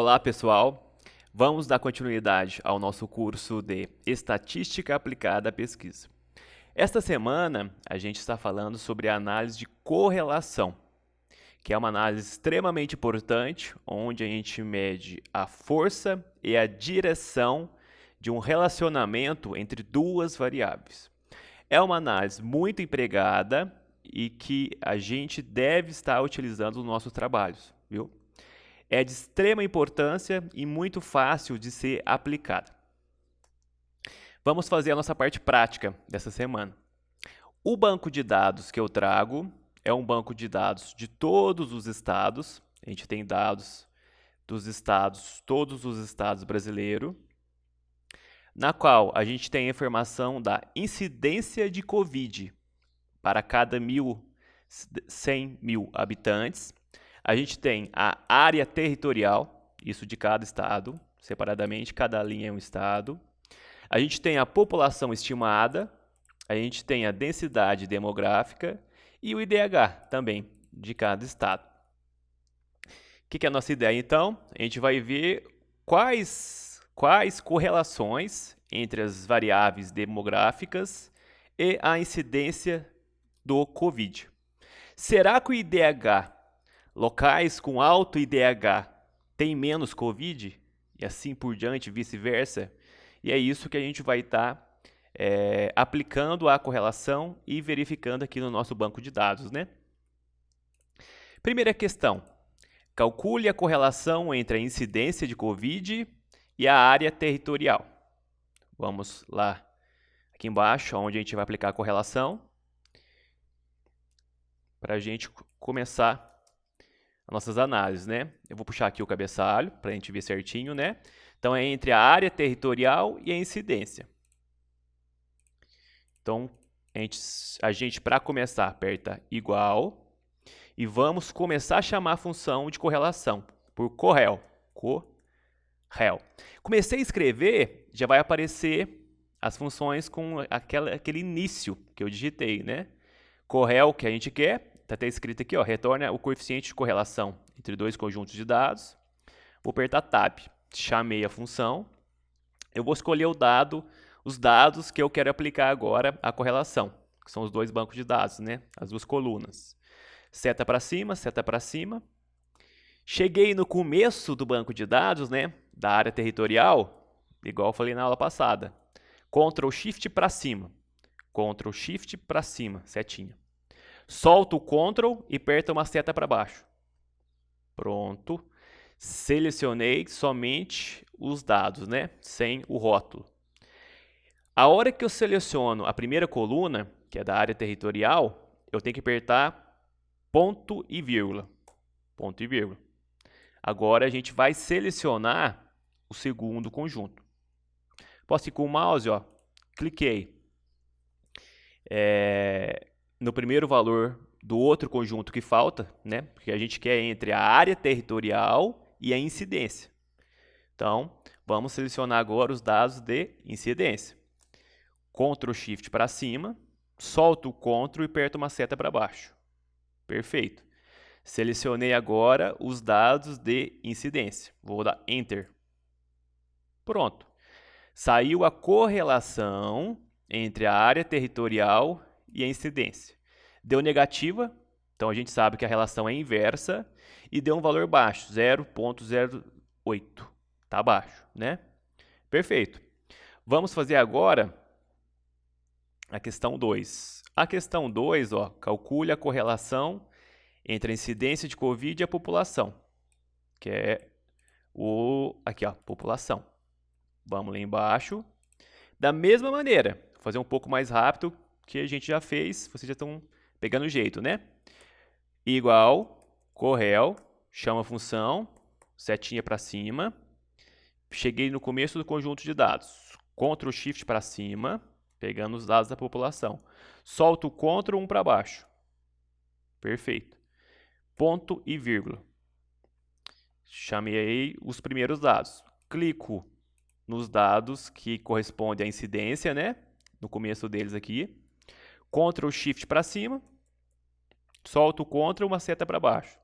Olá, pessoal. Vamos dar continuidade ao nosso curso de Estatística Aplicada à Pesquisa. Esta semana, a gente está falando sobre a análise de correlação, que é uma análise extremamente importante, onde a gente mede a força e a direção de um relacionamento entre duas variáveis. É uma análise muito empregada e que a gente deve estar utilizando nos nossos trabalhos, viu? É de extrema importância e muito fácil de ser aplicada. Vamos fazer a nossa parte prática dessa semana. O banco de dados que eu trago é um banco de dados de todos os estados. A gente tem dados dos estados, todos os estados brasileiros, na qual a gente tem a informação da incidência de Covid para cada 100 mil habitantes. A gente tem a área territorial, isso de cada estado, separadamente, cada linha é um estado. A gente tem a população estimada, a gente tem a densidade demográfica e o IDH também, de cada estado. O que é a nossa ideia, então? A gente vai ver quais correlações entre as variáveis demográficas e a incidência do Covid. Será que o IDH, locais com alto IDH, tem menos Covid? E assim por diante, vice-versa? E é isso que a gente vai estar aplicando a correlação e verificando aqui no nosso banco de dados, né? Primeira questão. Calcule a correlação entre a incidência de Covid e a área territorial. Vamos lá, aqui embaixo, onde a gente vai aplicar a correlação, para a gente começar as nossas análises, né? Eu vou puxar aqui o cabeçalho, para a gente ver certinho, né? Então, é entre a área territorial e a incidência. Então, a gente para começar, aperta igual. E vamos começar a chamar a função de correlação por correl. Correl. Comecei a escrever, já vai aparecer as funções com aquele início que eu digitei, né? Correl que a gente quer, está até escrito aqui, ó, retorna o coeficiente de correlação entre dois conjuntos de dados. Vou apertar Tab. Chamei a função. Eu vou escolher os dados que eu quero aplicar agora a correlação, que são os dois bancos de dados, né? As duas colunas. Seta para cima, seta para cima. Cheguei no começo do banco de dados, né, da área territorial, igual eu falei na aula passada. Ctrl Shift para cima. Ctrl Shift para cima, setinha. Solto o Ctrl e aperto uma seta para baixo. Pronto. Selecionei somente os dados, né, sem o rótulo. A hora que eu seleciono a primeira coluna, que é da área territorial, eu tenho que apertar ponto e vírgula. Ponto e vírgula. Agora a gente vai selecionar o segundo conjunto. Posso ir com o mouse, ó, cliquei no primeiro valor do outro conjunto que falta, né? Porque a gente quer entre a área territorial e a incidência. Então, vamos selecionar agora os dados de incidência. Ctrl Shift para cima, solto o Ctrl e aperto uma seta para baixo. Perfeito. Selecionei agora os dados de incidência. Vou dar Enter. Pronto. Saiu a correlação entre a área territorial e a incidência. Deu negativa, então a gente sabe que a relação é inversa, e deu um valor baixo, 0,08. Está baixo, né? Perfeito. Vamos fazer agora a questão 2. A questão 2, ó, calcule a correlação entre a incidência de Covid e a população, que é aqui, ó, população. Vamos lá embaixo. Da mesma maneira, vou fazer um pouco mais rápido que a gente já fez, vocês já estão pegando o jeito, né? Igual, correl, chama a função, setinha para cima. Cheguei no começo do conjunto de dados. Ctrl Shift para cima, pegando os dados da população. Solto o Ctrl 1 para baixo. Perfeito. Ponto e vírgula. Chamei os primeiros dados. Clico nos dados que correspondem à incidência, né? No começo deles aqui. Ctrl Shift para cima. Solto o Ctrl, uma seta para baixo.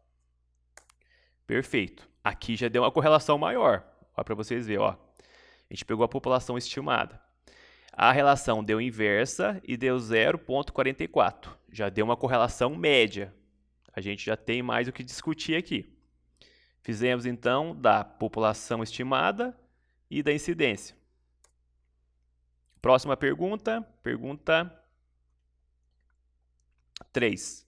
Perfeito. Aqui já deu uma correlação maior. Olha para vocês verem, ó. A gente pegou a população estimada. A relação deu inversa e deu 0,44. Já deu uma correlação média. A gente já tem mais o que discutir aqui. Fizemos então da população estimada e da incidência. Próxima pergunta, pergunta 3.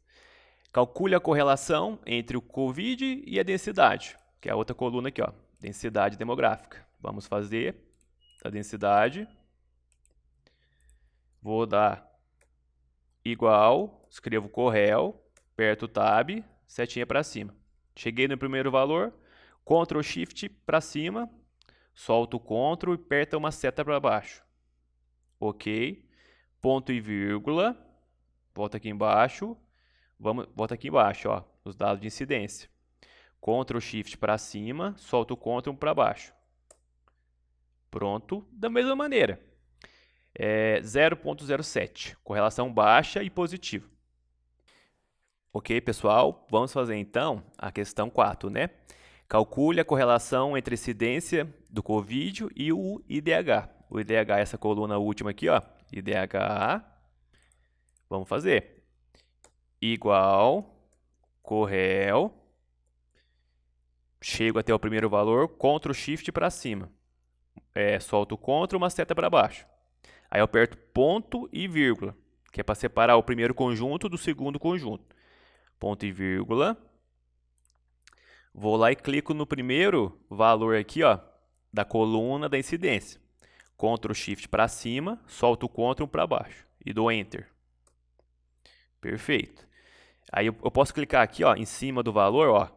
Calcule a correlação entre o Covid e a densidade, que é a outra coluna aqui, ó, densidade demográfica. Vamos fazer a densidade. Vou dar igual, escrevo correl, aperto tab, setinha para cima. Cheguei no primeiro valor, Ctrl Shift para cima, solto o Ctrl e aperta uma seta para baixo. Ok. Ponto e vírgula. Volta aqui embaixo. Volta aqui embaixo, ó, os dados de incidência. Ctrl Shift para cima, solto o Ctrl para baixo. Pronto. Da mesma maneira. 0,07. Correlação baixa e positiva. Ok, pessoal? Vamos fazer então a questão 4, né? Calcule a correlação entre a incidência do Covid e o IDH. O IDH é essa coluna última aqui, ó. IDH. Vamos fazer. Igual, correl. Chego até o primeiro valor, Ctrl Shift para cima. Solto o Ctrl, uma seta para baixo. Aí eu aperto ponto e vírgula, que é para separar o primeiro conjunto do segundo conjunto. Ponto e vírgula. Vou lá e clico no primeiro valor aqui, ó, da coluna da incidência. Ctrl Shift para cima, solto o Ctrl para baixo e dou Enter. Perfeito. Aí eu posso clicar aqui, ó, em cima do valor, ó.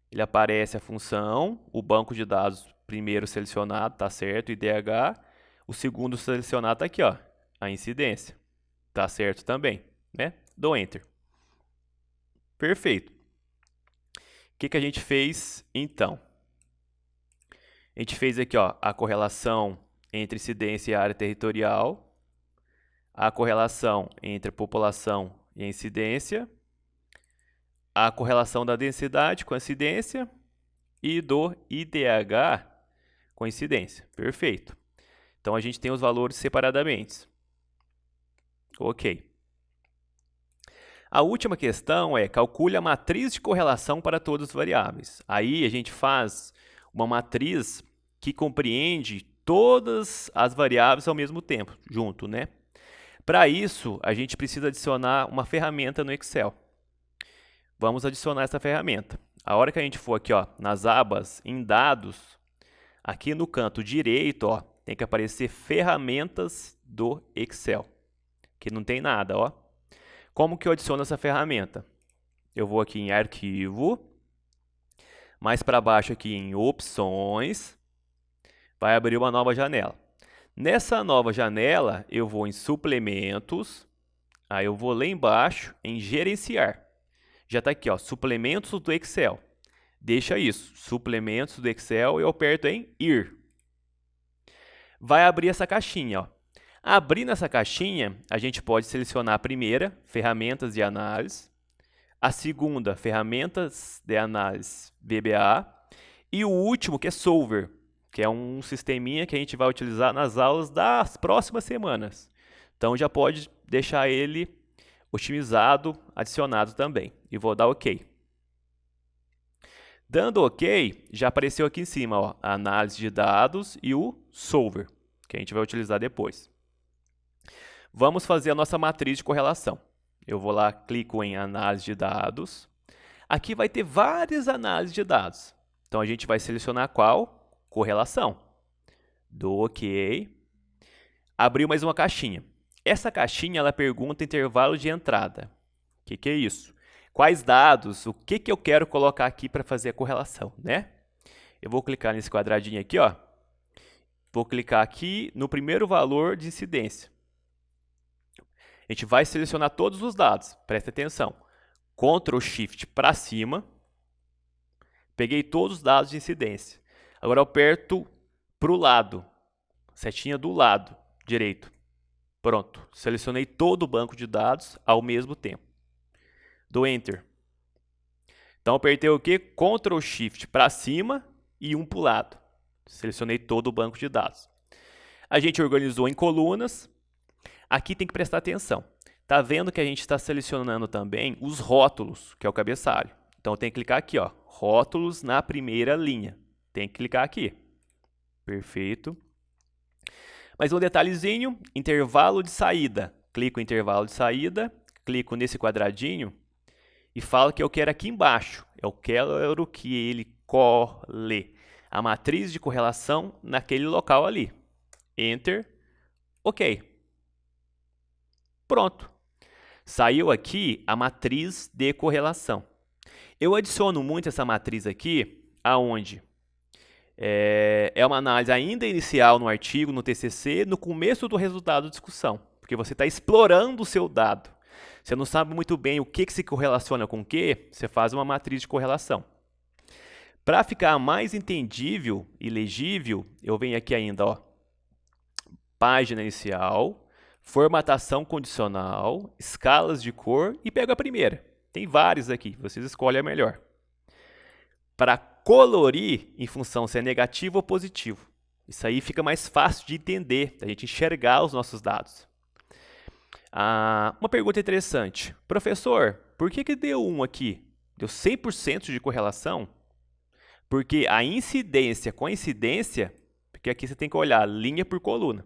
Ele aparece a função, o banco de dados primeiro selecionado, tá certo, IDH. O segundo selecionado tá aqui, ó, a incidência. Tá certo também, né? Dou Enter. Perfeito. O que a gente fez então? A gente fez aqui, ó, a correlação entre incidência e área territorial, a correlação entre a população e a incidência, a correlação da densidade com a incidência e do IDH com a incidência. Perfeito. Então a gente tem os valores separadamente. Ok. A última questão é calcule a matriz de correlação para todas as variáveis. Aí a gente faz uma matriz que compreende todas as variáveis ao mesmo tempo, junto, né? Para isso, a gente precisa adicionar uma ferramenta no Excel. Vamos adicionar essa ferramenta. A hora que a gente for aqui, ó, nas abas em dados, aqui no canto direito, ó, tem que aparecer ferramentas do Excel, que não tem nada, ó. Como que eu adiciono essa ferramenta? Eu vou aqui em arquivo, mais para baixo aqui em opções, vai abrir uma nova janela. Nessa nova janela, eu vou em suplementos, aí eu vou lá embaixo em gerenciar. Já está aqui, ó, suplementos do Excel. Deixa isso, suplementos do Excel, eu aperto em ir. Vai abrir essa caixinha, ó. Abrindo essa caixinha, a gente pode selecionar a primeira, ferramentas de análise, a segunda, ferramentas de análise VBA, e o último, que é Solver, que é um sisteminha que a gente vai utilizar nas aulas das próximas semanas. Então já pode deixar ele otimizado, adicionado também. E vou dar OK. Dando OK, já apareceu aqui em cima, ó, a análise de dados e o Solver, que a gente vai utilizar depois. Vamos fazer a nossa matriz de correlação. Eu vou lá, clico em análise de dados. Aqui vai ter várias análises de dados. Então a gente vai selecionar qual? Correlação. Dou OK. Abriu mais uma caixinha. Essa caixinha ela pergunta intervalo de entrada. O que é isso? Quais dados, o que eu quero colocar aqui para fazer a correlação, né? Eu vou clicar nesse quadradinho aqui, ó. Vou clicar aqui no primeiro valor de incidência. A gente vai selecionar todos os dados, presta atenção. Ctrl Shift para cima. Peguei todos os dados de incidência. Agora eu aperto para o lado, setinha do lado direito. Pronto, selecionei todo o banco de dados ao mesmo tempo. Dou Enter. Então, apertei o quê? Ctrl Shift para cima e 1 para o lado. Selecionei todo o banco de dados. A gente organizou em colunas. Aqui tem que prestar atenção. Tá vendo que a gente está selecionando também os rótulos, que é o cabeçalho. Então, tem que clicar aqui, ó, rótulos na primeira linha. Tem que clicar aqui. Perfeito. Mas um detalhezinho, intervalo de saída. Clico em intervalo de saída, clico nesse quadradinho e falo que eu quero aqui embaixo. Eu quero que ele cole a matriz de correlação naquele local ali. Enter. OK. Pronto. Saiu aqui a matriz de correlação. Eu adiciono muito essa matriz aqui, aonde é uma análise ainda inicial no artigo, no TCC, no começo do resultado da discussão, porque você está explorando o seu dado. Você não sabe muito bem o que se correlaciona com o que, você faz uma matriz de correlação. Para ficar mais entendível e legível, eu venho aqui ainda, ó, página inicial, formatação condicional, escalas de cor e pego a primeira. Tem várias aqui, vocês escolhem a melhor. Para colorir em função se é negativo ou positivo. Isso aí fica mais fácil de entender, da gente enxergar os nossos dados. Uma pergunta interessante. Professor, por que deu 1 aqui? Deu 100% de correlação? Porque a incidência com a incidência, porque aqui você tem que olhar linha por coluna.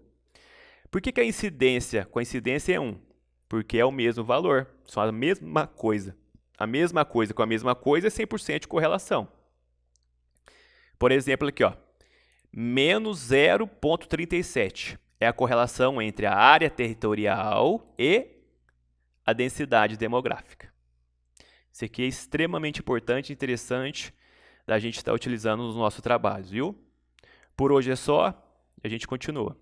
Por que a incidência com a incidência é 1? Porque é o mesmo valor, são a mesma coisa. A mesma coisa com a mesma coisa é 100% de correlação. Por exemplo, aqui, ó, menos 0,37 é a correlação entre a área territorial e a densidade demográfica. Isso aqui é extremamente importante e interessante da gente estar utilizando nos nossos trabalhos, viu? Por hoje é só, a gente continua.